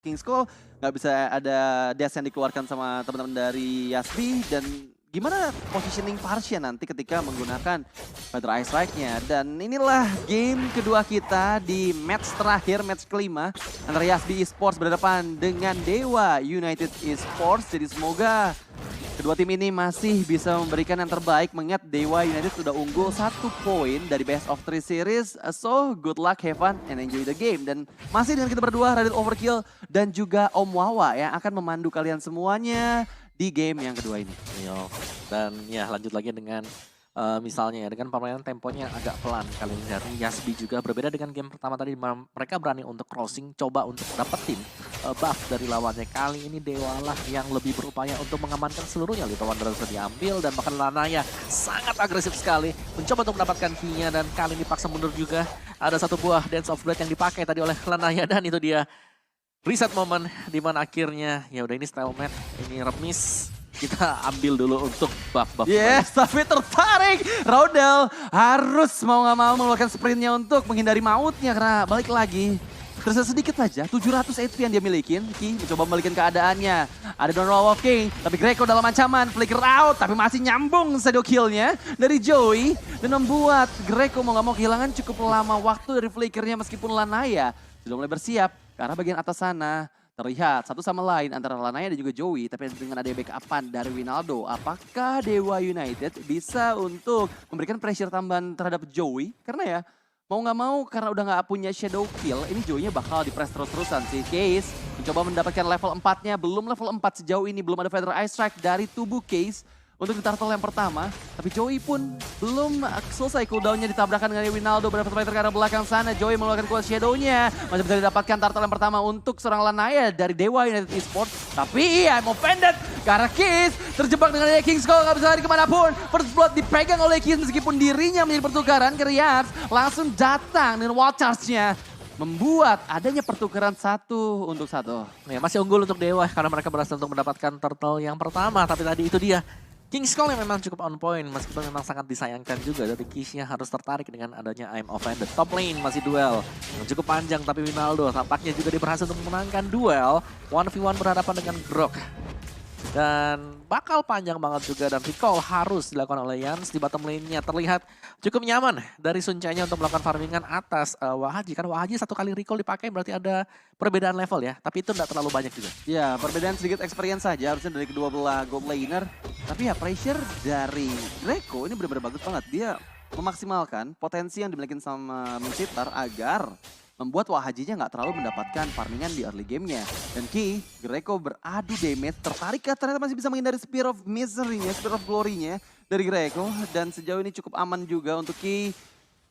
King's Call, nggak bisa ada dash yang dikeluarkan sama teman-teman dari Yasbi, dan gimana positioning Parsia nanti ketika menggunakan Feather Ice Strike-nya. Dan inilah game kedua kita di match terakhir, match kelima, antara Yasbi Esports berhadapan dengan Dewa United Esports. Jadi semoga kedua tim ini masih bisa memberikan yang terbaik, mengingat Dewa United sudah unggul 1 poin dari best of 3 series. So, good luck, have fun, and enjoy the game. Dan masih dengan kita berdua, Radit Overkill dan juga Om Wawa yang akan memandu kalian semuanya di game yang kedua ini. Yo. Dan ya lanjut lagi dengan misalnya ya, dengan permainan temponya agak pelan kali ini dari Yasbi juga. Berbeda dengan game pertama tadi, mereka berani untuk crossing, coba untuk dapetin buff dari lawannya. Kali ini Dewa lah yang lebih berupaya untuk mengamankan seluruhnya. Little Wanderer sudah diambil dan bahkan Lanaya sangat agresif sekali mencoba untuk mendapatkan key-nya, dan kali ini paksa mundur juga. Ada satu buah Dance of Blood yang dipakai tadi oleh Lanaya, dan itu dia reset moment di mana akhirnya ya udah ini stalemate, ini remis. Kita ambil dulu untuk buff-buff. Yes, tapi tertarik. Raudel harus mau nggak mau mengeluarkan sprintnya untuk menghindari mautnya, karena balik lagi. Tersisa sedikit saja, 700 HP yang dia milikin. Ki mencoba membalikkan keadaannya. Ada Downwall of King, tapi Greco dalam ancaman. Flicker out, tapi masih nyambung shadow kill-nya dari Joey. Dan membuat Greco mau nggak mau kehilangan cukup lama waktu dari flickernya, meskipun Lanaya sudah mulai bersiap ke arah bagian atas sana. Terlihat satu sama lain antara Lanaya dan juga Joey, tapi dengan ada backup-an dari Winaldo, apakah Dewa United bisa untuk memberikan pressure tambahan terhadap Joey? Karena ya, mau nggak mau karena udah nggak punya shadow kill, ini Joey-nya bakal di-press terus-terusan sih. Case mencoba mendapatkan level 4-nya, belum level 4 sejauh ini, belum ada Feather Ice Strike dari tubuh Case untuk di turtle yang pertama. Tapi Joey pun belum selesai cooldown-nya, ditabrakan dengan Winaldo beberapa meter ke arah belakang sana. Joey mengeluarkan kuat shadow-nya, masih bisa didapatkan turtle yang pertama untuk seorang Lanaya dari Dewa United Esports. Tapi I'm offended karena Kiss terjebak dengan King's Call, nggak bisa lari kemanapun. First Blood dipegang oleh Kiss meskipun dirinya menjadi pertukaran. Kriars langsung datang dengan wall charge-nya, membuat adanya pertukaran 1 untuk 1. Ya, masih unggul untuk Dewa karena mereka berhasil untuk mendapatkan turtle yang pertama. Tapi tadi itu dia King's Call yang memang cukup on point, meskipun memang sangat disayangkan juga dari Kiss-nya harus tertarik dengan adanya I'm offended. Top lane masih duel yang cukup panjang, tapi Winaldo tampaknya juga berhasil untuk memenangkan duel 1v1 berhadapan dengan Grok. Dan bakal panjang banget juga, dan recall harus dilakukan oleh Yans di bottom lane-nya. Terlihat cukup nyaman dari Suncainya untuk melakukan farmingan atas Wahaji. Kan Wahaji 1 kali recall dipakai berarti ada perbedaan level ya. Tapi itu tidak terlalu banyak juga. Ya, perbedaan sedikit experience saja harusnya dari kedua belah gold laner. Tapi ya pressure dari Greco ini benar-benar bagus banget. Dia memaksimalkan potensi yang dimiliki sama Minsitar agar membuat Wahajinya nggak terlalu mendapatkan farmingan di early game-nya. Dan Ki, Greco beradu damage, tertarik ternyata masih bisa menghindari Spear of Misery-nya, Spear of Glory-nya dari Greco. Dan sejauh ini cukup aman juga untuk Ki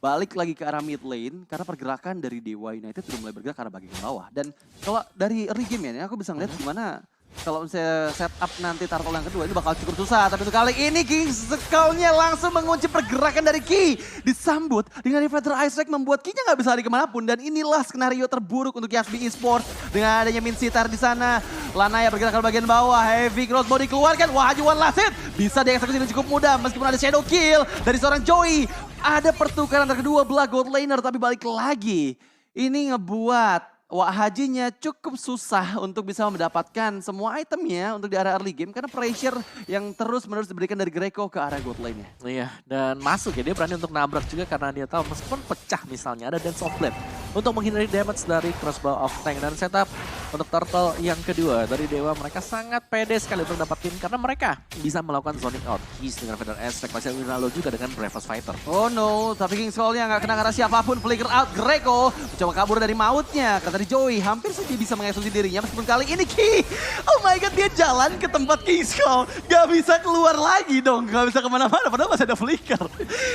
balik lagi ke arah mid lane, karena pergerakan dari Dewa United sudah mulai bergerak ke arah bagian bawah. Dan kalau dari early game ya, aku bisa ngeliat gimana kalau misalnya setup nanti turtle yang kedua ini bakal cukup susah. Tapi untuk kali ini King's Call-nya langsung mengunci pergerakan dari Ki. Disambut dengan Feather Ice Strike membuat Ki-nya nggak bisa lari kemanapun. Dan inilah skenario terburuk untuk Yasbi Esports. Dengan adanya Minsitar di sana. Lanaya bergerak ke bagian bawah. Heavy Crossbow dikeluarkan. Wah, one last hit. Bisa dieksekusi dengan cukup mudah meskipun ada shadow kill dari seorang Joey. Ada pertukaran antara kedua belah gold laner, tapi balik lagi. Ini ngebuat Wahajinya cukup susah untuk bisa mendapatkan semua itemnya untuk di area early game, karena pressure yang terus-menerus diberikan dari Greco ke arah gold lane-nya. Iya, dan masuk ya, dia berani untuk nabrak juga karena dia tahu meskipun pecah misalnya ada Dance of Blade untuk menghindari damage dari Crossbow of Tank. Dan setup untuk turtle yang kedua dari Dewa, mereka sangat pede sekali untuk dapetin karena mereka bisa melakukan zoning out. Kiss dengan Feather Ice Strike, masih Winaldo juga dengan Bravest Fighter. Oh no, tapi King's Call-nya nggak kena arah siapapun. Flicker out, Greco mencoba kabur dari mautnya. Kata dari Joey, hampir saja bisa mengeksekusi dirinya meskipun kali ini Ki, oh my god, dia jalan ke tempat King's Call. Gak bisa keluar lagi dong, gak bisa kemana-mana padahal masih ada flicker.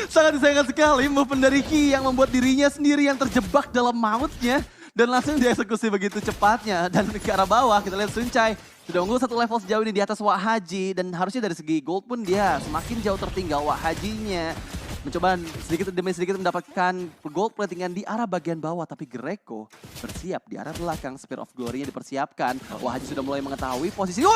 Sangat disayangkan sekali movement dari Ki yang membuat dirinya sendiri yang terjebak dalam mautnya. Dan langsung dieksekusi begitu cepatnya. Dan ke arah bawah kita lihat Suncai sudah unggul 1 level sejauh ini di atas Wahaji. Dan harusnya dari segi gold pun dia semakin jauh tertinggal Wahajinya. mencoba sedikit demi sedikit mendapatkan gold platingan di arah bagian bawah. Tapi Greco bersiap di arah belakang. Spear of Glory-nya dipersiapkan. Wah, Haji sudah mulai mengetahui posisi.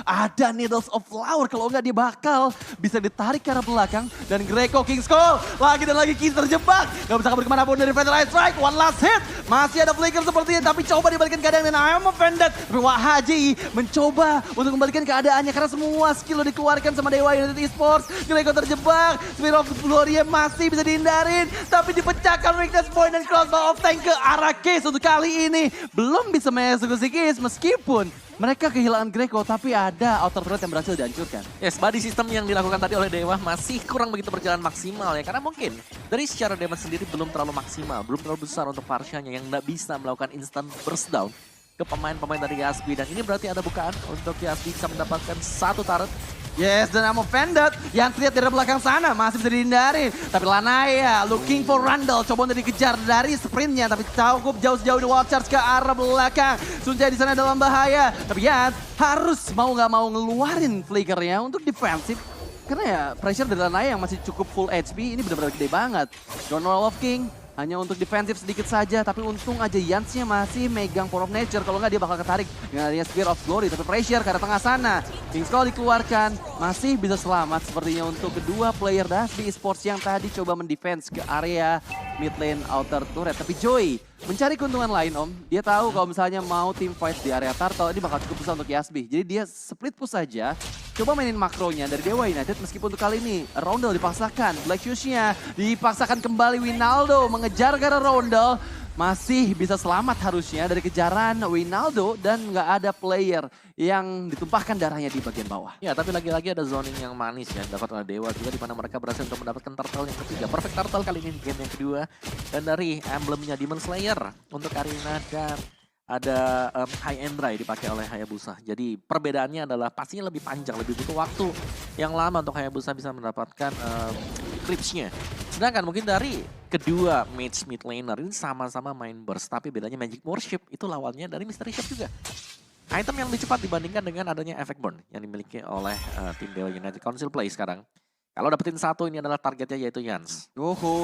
Ada Needles of Flower. Kalau enggak dia bakal bisa ditarik ke arah belakang. Dan Greco King's Call lagi dan lagi Kings terjebak. Gak bisa kabur kemanapun dari Fatal Ice Strike. One last hit. Masih ada flicker sepertinya. Tapi coba dibalikan keadaan dan I am offended. Tapi Wah Haji mencoba untuk kembalikan keadaannya. Karena semua skill dikeluarkan sama Dewa United Esports. Greco terjebak. Spear of Glory masih bisa dihindarin. Tapi dipecahkan weakness point dan crossbow of tank ke arah Case untuk kali ini. Belum bisa mengeksekusi Case meskipun mereka kehilangan Greco, tapi ada outer turret yang berhasil dihancurkan. Yes, body system yang dilakukan tadi oleh Dewa masih kurang begitu berjalan maksimal ya. Karena mungkin dari secara damage sendiri belum terlalu maksimal, belum terlalu besar untuk Varsha-nya yang nggak bisa melakukan instant burst down ke pemain-pemain dari Yasby. Dan ini berarti ada bukaan untuk Yasby bisa mendapatkan satu turret. Yes, dan I'm offended. Yang terlihat dari belakang sana masih bisa dihindari. Tapi Lanaya looking for Randall. Coba untuk dikejar dari sprintnya. Tapi cukup jauh-jauh di wall charge ke arah belakang. Sunjay di sana dalam bahaya. Tapi Yan harus mau nggak mau ngeluarin flickernya untuk defensif. Karena ya pressure dari Lanaya yang masih cukup full HP ini benar-benar gede banget. Donald of King hanya untuk defensif sedikit saja, tapi untung aja Yansnya masih megang Power of Nature. Kalau nggak dia bakal ketarik dengan adanya Spear of Glory. Tapi pressure ke arah tengah sana. King's Call dikeluarkan, masih bisa selamat sepertinya untuk kedua player Dasby Esports yang tadi coba mendefense ke area mid lane outer turret. Tapi Joy mencari keuntungan lain Om. Dia tahu kalau misalnya mau team fight di area turtle, ini bakal cukup susah untuk Yasby. Jadi dia split push saja. Coba mainin makronya dari Dewa United meskipun untuk kali ini Roundel dipaksakan. Black Shoes-nya dipaksakan kembali Winaldo mengejar ke arah Roundel. Masih bisa selamat harusnya dari kejaran Winaldo dan nggak ada player yang ditumpahkan darahnya di bagian bawah. Ya, tapi lagi-lagi ada zoning yang manis ya dapat oleh Dewa juga di mana mereka berhasil untuk mendapatkan turtle yang ketiga. Perfect turtle kali ini di game yang kedua. Dan dari emblemnya Demon Slayer untuk Karina dan ada High and Dry dipakai oleh Hayabusa. Jadi perbedaannya adalah pastinya lebih panjang, lebih butuh waktu yang lama untuk Hayabusa bisa mendapatkan creeps-nya. Sedangkan mungkin dari kedua mid laner ini sama-sama main burst, tapi bedanya Magic Worship itu lawannya dari Mystery Shop juga. Item yang lebih cepat dibandingkan dengan adanya Effect Burn yang dimiliki oleh tim Dewa United Council Play sekarang. Kalau dapetin satu ini adalah targetnya yaitu Yans.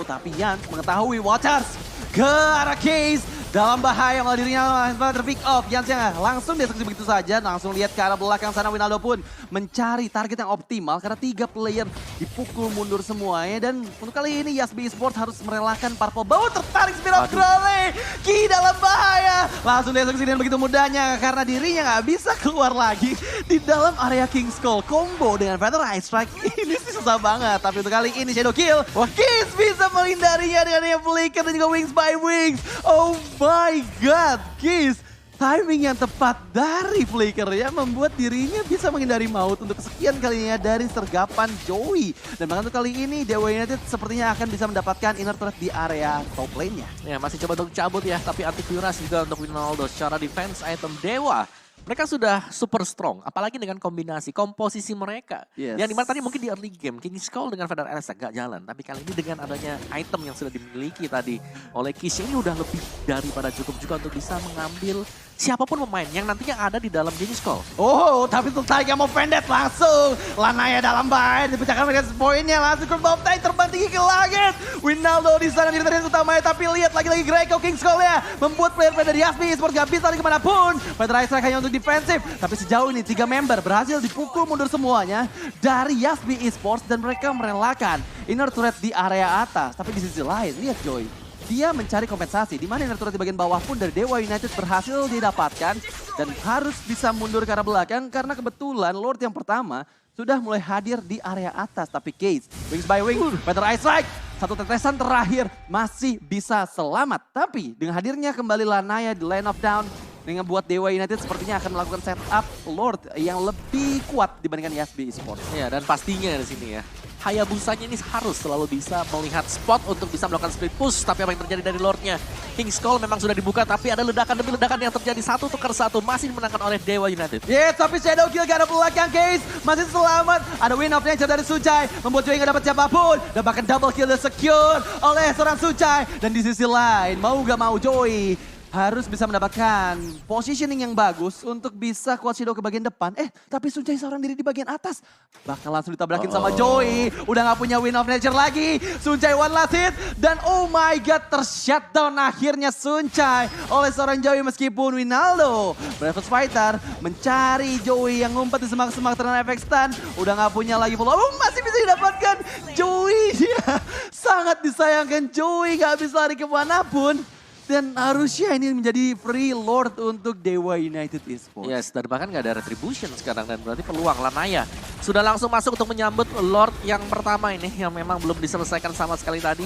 Tapi Yans mengetahui Watchers ke arah Case. Dalam bahaya malah dirinya terpick off. Yansnya langsung dieksekusi begitu saja. Langsung lihat ke arah belakang sana. Winaldo pun mencari target yang optimal. Karena 3 player dipukul mundur semuanya. Dan untuk kali ini Yasby Esports harus merelakan Purple Bow. Tertarik Spear of Glory. Ki dalam bahaya. Langsung dieksekusi dengan begitu mudahnya. Karena dirinya nggak bisa keluar lagi. Di dalam area King's Call. Combo dengan Fatal Ice Strike. Ini sih susah banget. Tapi untuk kali ini Shadow Kill. Kiss bisa menghindarinya dengan yang flicker dan juga Wings by Wings. Oh my God, Kiss. Timing yang tepat dari flicker ya membuat dirinya bisa menghindari maut untuk kesekian kalinya dari sergapan Joey. Dan bahkan untuk kali ini Dewa United sepertinya akan bisa mendapatkan inner turret di area top lane-nya. Ya masih coba untuk cabut ya, tapi anti-curas juga untuk Winaldo secara defense item Dewa. Mereka sudah super strong, apalagi dengan kombinasi, komposisi mereka. Yes. Yang dimana tadi mungkin di early game, King's Call dengan Feather Alexa gak jalan. Tapi kali ini dengan adanya item yang sudah dimiliki tadi oleh Kish, ini udah lebih daripada cukup juga untuk bisa mengambil siapapun pemain yang nantinya ada di dalam King's Call. Oh, tapi untuk tarik yang mau pendek langsung. Lanaya dalam bahaya, dipecahkan dengan poinnya. Langsung ke bawah tank, terbang tinggi ke langit. Winaldo di sana di target utamanya, tapi lihat lagi-lagi Greco King's Call-nya. Membuat player-player dari Yasby Esports gak bisa lari kemanapun. Feather Ice Strike hanya untuk defensif. Tapi sejauh ini 3 member berhasil dipukul mundur semuanya dari Yasby Esports. Dan mereka merelakan inner turret di area atas. Tapi di sisi lain, lihat Joy. Dia mencari kompensasi, di mana inner turret di bagian bawah pun dari Dewa United berhasil didapatkan. Dan harus bisa mundur ke arah belakang karena kebetulan Lord yang pertama sudah mulai hadir di area atas. Tapi Case, Wings by Wings, Feather Ice Strike. Satu tetesan terakhir masih bisa selamat. Tapi dengan hadirnya kembali Lanaya di Lane of Down, dengan buat Dewa United sepertinya akan melakukan setup Lord yang lebih kuat dibandingkan Yasby Esports. Ya, dan pastinya di sini ya, Hayabusanya ini harus selalu bisa melihat spot untuk bisa melakukan split push. Tapi apa yang terjadi dari Lordnya? King's Call memang sudah dibuka, tapi ada ledakan demi ledakan yang terjadi. 1 tukar 1 masih dimenangkan oleh Dewa United. Yes, tapi Shadow Kill ke arah belakang Case masih selamat. Ada Win of Nature dari Sunjay, membuat Joey nggak dapat siapapun. Dan bahkan double kill secure oleh seorang Sunjay. Dan di sisi lain, mau gak mau Joey harus bisa mendapatkan positioning yang bagus untuk bisa kuat Shadow ke bagian depan. Tapi Suncai seorang diri di bagian atas. Bakal langsung ditabrakin sama Joey. Udah gak punya Win of Nature lagi. Suncai one last hit. Dan oh my god, tershutdown akhirnya Suncai oleh seorang Joey meskipun Winaldo. Breakfast Fighter mencari Joey yang ngumpet di semak-semak terkena efek stun. Udah gak punya lagi follow. Masih bisa didapatkan. Joey dia sangat disayangkan. Joey gak bisa lari kemanapun. Dan harusnya ini menjadi free Lord untuk Dewa United Esports. Yes, dan bahkan nggak ada retribution sekarang. Dan berarti peluang Lanaya sudah langsung masuk untuk menyambut Lord yang pertama ini. Yang memang belum diselesaikan sama sekali tadi.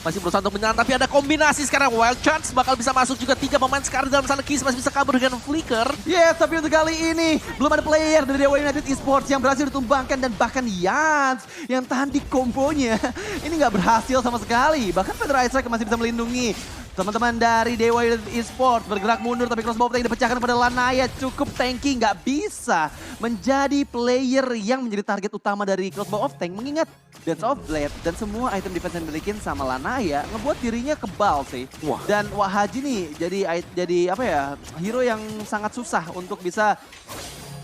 Masih berusaha untuk menyerang, tapi ada kombinasi sekarang. Wild Chance bakal bisa masuk juga 3 pemain sekarang dalam sana. Kiss masih bisa kabur dengan Flicker. Yes, tapi untuk kali ini belum ada player dari Dewa United Esports yang berhasil ditumbangkan. Dan bahkan Yans yang tahan di kombonya ini nggak berhasil sama sekali. Bahkan Federal Strike masih bisa melindungi teman-teman dari Dewa United Esports. Bergerak mundur tapi crossbow yang dipecahkan pada Lanaya. Cukup tanky, nggak bisa menjadi player yang menjadi target utama dari crossbow of tank. Mengingat Dance of Blade dan semua item defense yang dimiliki sama Lanaya ngebuat dirinya kebal sih. Wah. Dan Wahaji nih jadi apa ya, hero yang sangat susah untuk bisa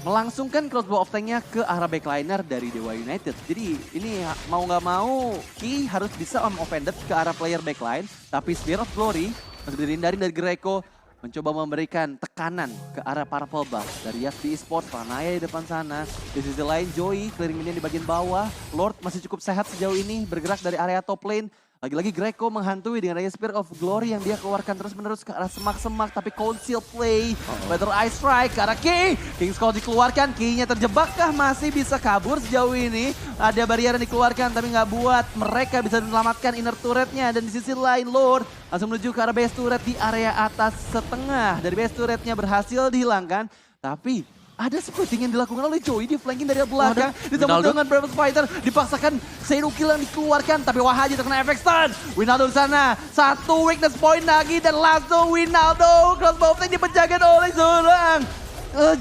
melangsungkan crossbow of tanknya ke arah backliner dari Dewa United. Jadi ini mau nggak mau Ki harus bisa offended ke arah player backline. Tapi Spear of Glory masih dihindarin dari Greco. Mencoba memberikan tekanan ke arah Purple Buff dari Yasbi Esports. Lanaya di depan sana. Di sisi lain Joey clearing minion di bagian bawah. Lord masih cukup sehat sejauh ini bergerak dari area top lane. Lagi-lagi Greco menghantui dengan adanya Spear of Glory yang dia keluarkan terus-menerus ke arah semak-semak. Tapi conceal play, Better Ice Strike ke arah Ki. King's Call dikeluarkan, Ki-nya terjebakkah? Masih bisa kabur sejauh ini. Ada barrier yang dikeluarkan tapi nggak buat mereka bisa menyelamatkan inner turretnya. Dan di sisi lain Lord langsung menuju ke arah base turret di area atas setengah. Dari base turretnya berhasil dihilangkan. Tapi ada splitting yang dilakukan oleh Joey di flanking dari belakang. Ditembak dengan Breakfast Fighter. Dipaksakan Shadow Kill yang dikeluarkan. Tapi Wahaji terkena efek stun. Winaldo di sana. Satu weakness point lagi. Dan langsung Winaldo. Crossbow tank dipecahkan oleh seorang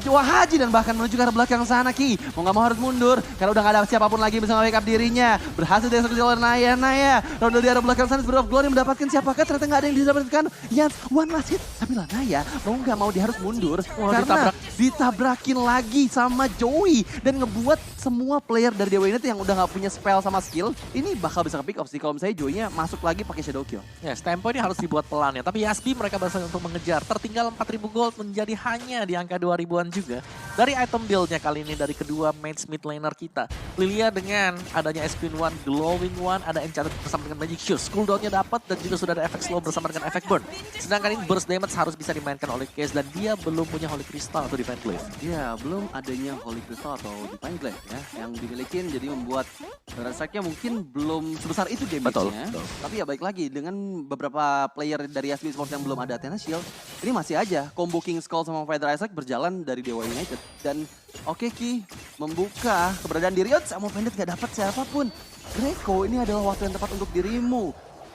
Wahaji dan bahkan menuju ke arah belakang sana Ki. Mau nggak mau harus mundur karena udah nggak ada siapapun lagi bisa nge-backup dirinya. Berhasil dieksekusi oleh Naya. Ronde di arah belakang sana Spirit of Glory mendapatkan siapakah? Ternyata nggak ada yang didapatkan. Yans one last hit. Tapi Naya mau nggak mau dia harus mundur karena ditabrakin lagi sama Joey dan ngebuat semua player dari Dewa United yang udah nggak punya spell sama skill ini bakal bisa ke pick off sih kalau misalnya Joey-nya masuk lagi pakai Shadow Kill. Yes, tempo ini harus dibuat pelan ya. Tapi Yasbi mereka berhasil untuk mengejar. Tertinggal 4.000 gold menjadi hanya di angka 2.000-an juga. Dari item build-nya kali ini dari kedua main mid laner kita. Lilia dengan adanya Spin One, Glowing One, ada Enchanted bersama dengan Magic Shoes. Cooldown-nya dapat dan juga sudah ada efek slow bersama dengan efek burn. Sedangkan ini burst damage harus bisa dimainkan oleh Case dan dia belum punya Holy Crystal atau Divine Glaive. Iya, belum adanya Holy Crystal atau Divine Glaive ya yang dimiliki jadi membuat rasanya mungkin belum sebesar itu damage-nya. Tapi ya baik lagi dengan beberapa player dari Yasmin Sports yang belum ada Athena Shield, ini masih aja combo King Skull sama Feather Isaac berjalan dari Dewa United. Dan oke Ki membuka keberadaan diri, sama Vendit gak dapat siapapun. Greco, ini adalah waktu yang tepat untuk dirimu.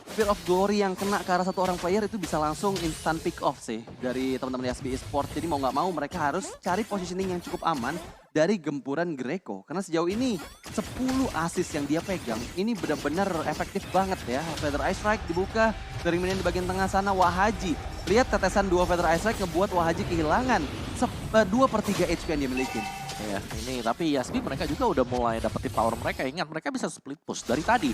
Spear of Glory yang kena ke arah satu orang player itu bisa langsung instant pick off sih dari teman-teman Yasbi Esports. Jadi mau nggak mau mereka harus cari positioning yang cukup aman dari gempuran Greco. Karena sejauh ini 10 assist yang dia pegang ini benar-benar efektif banget ya. Feather Ice Strike dibuka dari minion di bagian tengah sana Wahaji. Lihat tetesan 2 Feather Ice Strike ngebuat Wahaji kehilangan 2/3 HP yang dia miliki. Ya, ini tapi Yasbi mereka juga udah mulai dapetin power mereka. Ingat mereka bisa split push dari tadi.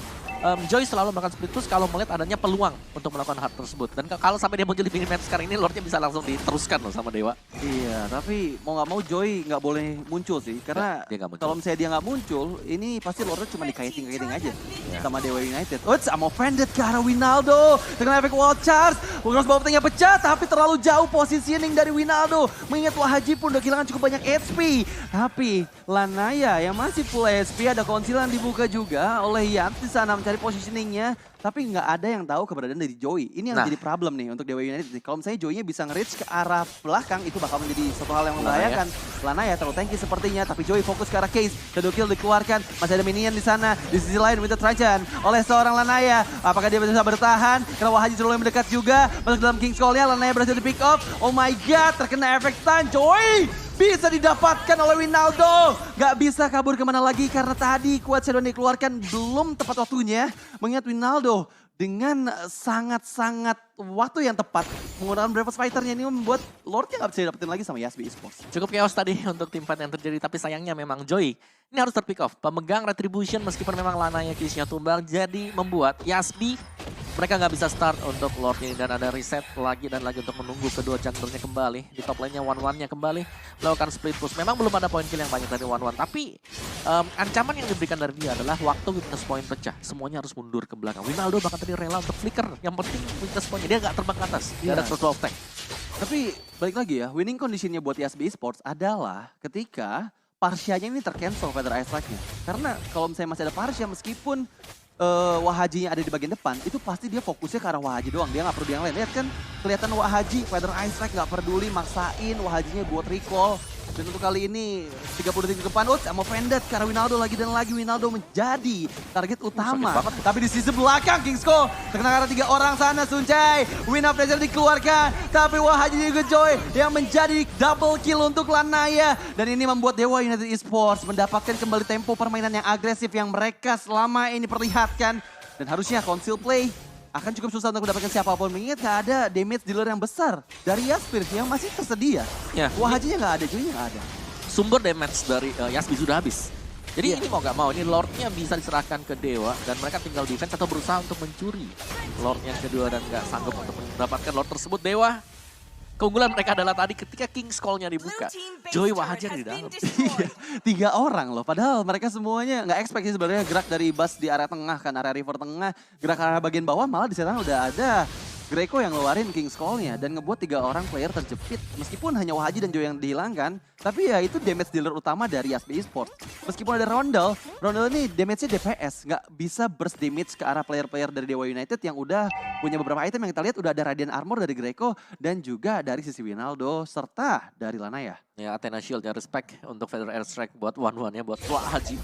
Joy selalu melakukan split push kalau melihat adanya peluang untuk melakukan hard tersebut. Dan kalau sampai dia muncul di mini match sekarang ini, Lordnya bisa langsung diteruskan loh sama Dewa. Iya, tapi mau nggak mau Joy nggak boleh muncul sih. Karena kalau misalnya dia nggak muncul, ini pasti Lordnya cuma dikaiting-kaiting aja sama Dewa United. I'm offended ke arah Winaldo. Dengan efek wall charge. Crossbow tanknya pecah, tapi terlalu jauh positioning dari Winaldo. Mengingat Wahaji pun udah kehilangan cukup banyak HP. Tapi Lanaya yang masih full HP, ada konsilan dibuka juga oleh Yams di sana mencari positioningnya. Tapi nggak ada yang tahu keberadaan dari Joey. Ini yang jadi problem nih untuk Dewa United. Kalau misalnya Joey-nya bisa nge-reach ke arah belakang, itu bakal menjadi satu hal yang membahayakan. Lanaya terlalu tanky sepertinya, tapi Joey fokus ke arah Case. Shadow Kill dikeluarkan, masih ada minion di sana. Di sisi lain Winter Trajan oleh seorang Lanaya. Apakah dia bisa bertahan? Karena Wahaji selalu mendekat juga. Masuk dalam King's Call-nya, Lanaya berhasil di pick off. Oh my god, terkena efek stun. Joey bisa didapatkan oleh Winaldo. Gak bisa kabur kemana lagi karena tadi kuat Shadow yang dikeluarkan belum tepat waktunya. Mengingat Winaldo dengan sangat-sangat waktu yang tepat menggunakan Breakfast Fighter-nya ini membuat Lordnya nggak bisa dapetin lagi sama Yasby Esports. Cukup chaos tadi untuk tim fight yang terjadi, tapi sayangnya memang Joy ini harus terpick off. Pemegang Retribution meskipun memang lananya Kisnya tumbang, jadi membuat Yasby mereka nggak bisa start untuk Lordnya dan ada reset lagi dan lagi untuk menunggu kedua junglernya kembali. Di top lane-nya One-One-nya kembali melakukan split push. Memang belum ada poin kill yang banyak dari One-One, tapi ancaman yang diberikan dari dia adalah waktu weakness point pecah. Semuanya harus mundur ke belakang. Winaldo bahkan tadi rela untuk flicker. Yang penting weakness point dia nggak terbang ke atas. Dia ada 12 tank. Tapi balik lagi ya, winning condition-nya buat Yasby Esports adalah ketika Parsianya ini tercancel Feather Ice Strike-nya. Karena kalau misalnya masih ada Parsia meskipun Wahajinya ada di bagian depan, itu pasti dia fokusnya ke arah Wahaji doang. Dia nggak perlu yang lain. Lihat kan, kelihatan Wahaji, Feather Ice Strike nggak peduli, maksain Wahajinya buat recall. Dan untuk kali ini 30 detik ke depan, sama Vendetta karena Winaldo lagi dan lagi. Winaldo menjadi target utama. Tapi di sisi belakang Kingsco terkena karena 3 orang sana. Suncai, Win of Treasure dikeluarkan. Tapi Wahaji juga Joy yang menjadi double kill untuk Lanaya. Dan ini membuat Dewa United Esports mendapatkan kembali tempo permainan yang agresif yang mereka selama ini perlihatkan. Dan harusnya Council Play akan cukup susah untuk mendapatkan siapapun. Mengingat gak ada damage dealer yang besar dari Yaspir yang masih tersedia. Ya, Wahajinya gak ada, Joy-nya gak ada. Sumber damage dari Yasby sudah habis. Jadi ini mau gak mau, ini Lordnya bisa diserahkan ke Dewa dan mereka tinggal defense atau berusaha untuk mencuri Lord yang kedua dan gak sanggup untuk mendapatkan Lord tersebut. Dewa, keunggulan mereka adalah tadi ketika King's Call-nya dibuka, Joy Wahaji ada di dalam. Iya, 3 orang loh. Padahal mereka semuanya nggak expect sih sebenarnya gerak dari bus di area tengah kan, area river tengah. Gerak ke arah bagian bawah malah di sana udah ada Greco yang ngeluarin King's Call-nya dan ngebuat 3 orang player terjepit. Meskipun hanya Wahaji dan Joy yang dihilangkan, tapi ya itu damage dealer utama dari Yasby Esports. Meskipun ada Rondel ini damage-nya DPS, nggak bisa burst damage ke arah player-player dari Dewa United yang udah punya beberapa item yang kita lihat udah ada Radiant Armor dari Greco dan juga dari sisi Winaldo serta dari Lanaya. Ya, Athena Shield ya, respect untuk Feather Airstrike buat One-One ya, buat Wahaji.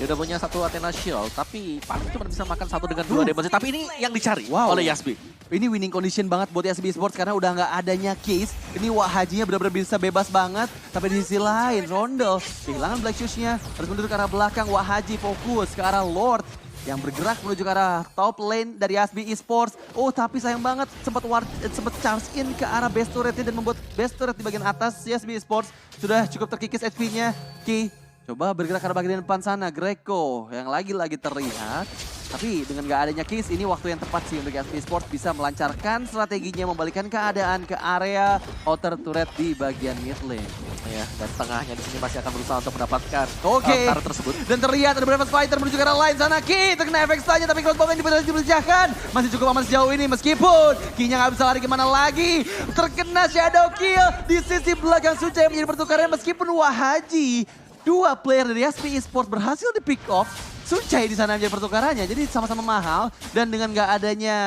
Dia udah punya 1 Athena Shield, tapi paling cuma bisa makan 1 dengan 2 damage. Tapi ini yang dicari oleh Yasby. Ini winning condition banget buat Yasby Esports karena udah nggak adanya case. Ini Wahajinya benar-benar bisa bebas banget. Tapi di sisi lain, Rondel kehilangan Black Shoes-nya. Harus mundur ke arah belakang, Wahaji fokus ke arah Lord yang bergerak menuju ke arah top lane dari Yasby Esports. Tapi sayang banget sempat charge in ke arah base turret-nya dan membuat base turret di bagian atas Yasby Esports sudah cukup terkikis HP-nya. Ki coba bergerak ke arah bagian depan sana, Greco yang lagi-lagi terlihat. Tapi dengan gak adanya Kiss, ini waktu yang tepat sih untuk Yasby Esports bisa melancarkan strateginya, membalikan keadaan ke area outer turret di bagian mid lane. Ya, dan tengahnya di sini masih akan berusaha untuk mendapatkan turret tersebut. Dan terlihat ada Breakfast Fighter menuju ke arah lain sana. Ki terkena efek saja, tapi crossbow-nya dipecahkan. Masih cukup aman sejauh ini meskipun Ki-nya gak bisa lari kemana lagi. Terkena shadow kill di sisi belakang Suca yang menjadi pertukaran meskipun Wahaji. 2 player dari Yasby Esports berhasil di pick off. Suncai di sana menjadi pertukarannya, jadi sama-sama mahal. Dan dengan gak adanya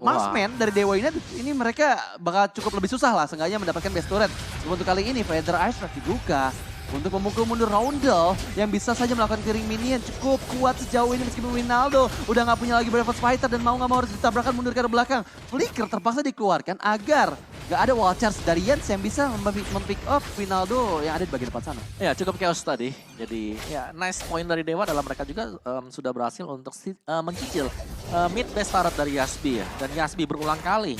marksman dari Dewa United, ini mereka bakal cukup lebih susah lah. Seenggaknya mendapatkan base turret. Untuk kali ini, Feather Ice Strike dibuka untuk memukul mundur Rondel yang bisa saja melakukan clearing minion. Cukup kuat sejauh ini meskipun Winaldo udah gak punya lagi Breakfast Fighter dan mau gak mau harus ditabrakkan mundur ke arah belakang. Flicker terpaksa dikeluarkan agar gak ada wall charge dari Jens yang bisa mempick up Winaldo yang ada di bagian depan sana. Ya, cukup chaos tadi. Jadi ya nice point dari Dewa adalah mereka juga sudah berhasil untuk mencicil mid base turret dari Yasby ya. Dan Yasby berulang kali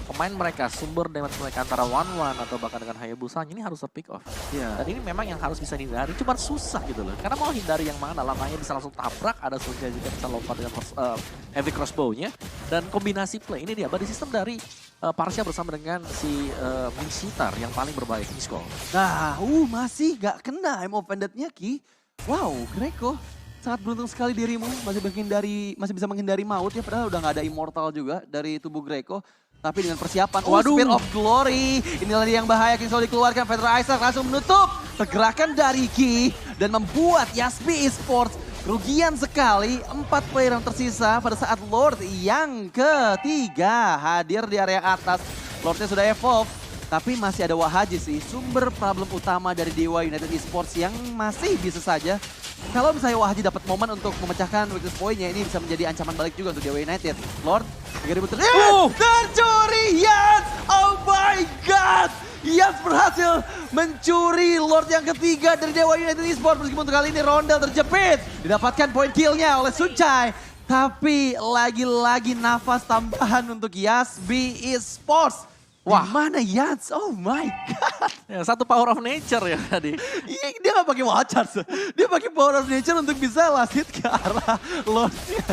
pemain mereka, sumber damage mereka antara One-One atau bahkan dengan Hayabusa ini harus pick off. Dan ini memang yang harus bisa dihindari, cuma susah gitu loh. Karena mau hindari yang mana, lamanya bisa langsung tabrak, ada Suncai juga bisa lompat dengan heavy crossbow-nya. Dan kombinasi play, ini dia, body system dari Parsia bersama dengan si Minsitar yang paling berbahaya, King's Call. Nah, masih gak kena MO Vendetta-nya Ki. Wow, Greco. Sangat beruntung sekali dirimu, masih bisa menghindari maut ya, padahal udah gak ada immortal juga dari tubuh Greco. Tapi dengan persiapan, Spear of Glory. Inilah yang bahaya, King Soul dikeluarkan, Feather Ice Strike langsung menutup pergerakan dari Ki. Dan membuat Yasby Esports kerugian sekali. 4 player yang tersisa pada saat Lord yang ketiga hadir di area atas. Lordnya sudah evolve, tapi masih ada Wahaji sih. Sumber problem utama dari Dewa United Esports yang masih bisa saja. Kalau misalnya Wahaji dapat momen untuk memecahkan weakness point-nya, ini bisa menjadi ancaman balik juga untuk Dewa United. Lord, 3000 tercuri Yans! Oh my god! Yans berhasil mencuri Lord yang ketiga dari Dewa United Esports. Meskipun untuk kali ini Rondel terjepit. Didapatkan poin kill-nya oleh Suncai. Tapi lagi-lagi nafas tambahan untuk Yasbi Esports. Wah, mana Yats? Oh my god. Ya, satu power of nature ya tadi. Iya, dia gak pakai watchers. Dia pakai power of nature untuk bisa last hit ke arah Lordnya.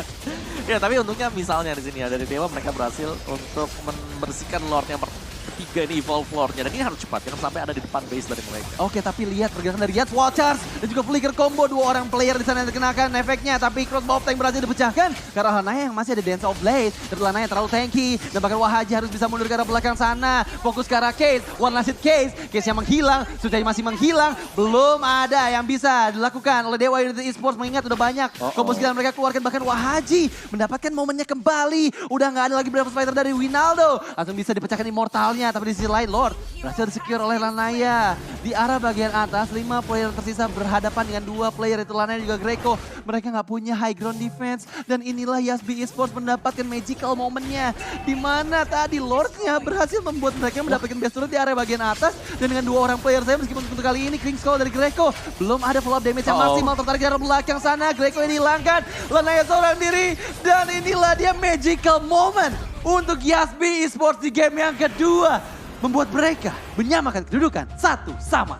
Ya tapi untungnya misalnya di sini ya dari Dewa mereka berhasil untuk membersihkan Lord yang ketiga ini evolve Lordnya. Dan ini harus cepat, jangan sampai ada di depan base dari mereka. Oke, tapi lihat pergerakan dari Yats, watchers dan juga flicker combo dua orang player di sana yang terkenakan efeknya. Tapi crossbow tank berhasil dipecahkan karena Lanaya yang masih ada Dance of Blade. Dan Lanaya terlalu tanky dan bahkan Wahaji harus bisa mundur ke arah belakang sana. Fokus ke arah Case, one last hit Case. Case yang menghilang, sudah masih menghilang. Belum ada yang bisa dilakukan oleh Dewa United Esports mengingat udah banyak combo skill yang mereka keluarkan. Bahkan Wahaji mendapatkan momennya kembali. Udah nggak ada lagi Bravos Fighter dari Winaldo. Langsung bisa dipecahkan immortalnya. Tapi di sisi lain Lord berhasil di-secure oleh Lanaya. Di arah bagian atas 5 player tersisa berhadapan dengan 2 player itu Lanaya juga Greco. Mereka nggak punya high ground defense. Dan inilah Yasbi Esports mendapatkan magical momennya. Di mana tadi Lordnya berhasil membuat mereka mendapatkan best turret di area bagian atas. Dan dengan 2 orang player saya meskipun untuk kali ini King Skull dari Greco belum ada follow up damage yang maksimal tertarik di arah belakang sana. Greco ini dihilangkan. Lanaya seorang diri. Dan inilah dia magical moment untuk Yasbi Esports di game yang kedua. Membuat mereka menyamakan kedudukan 1-1.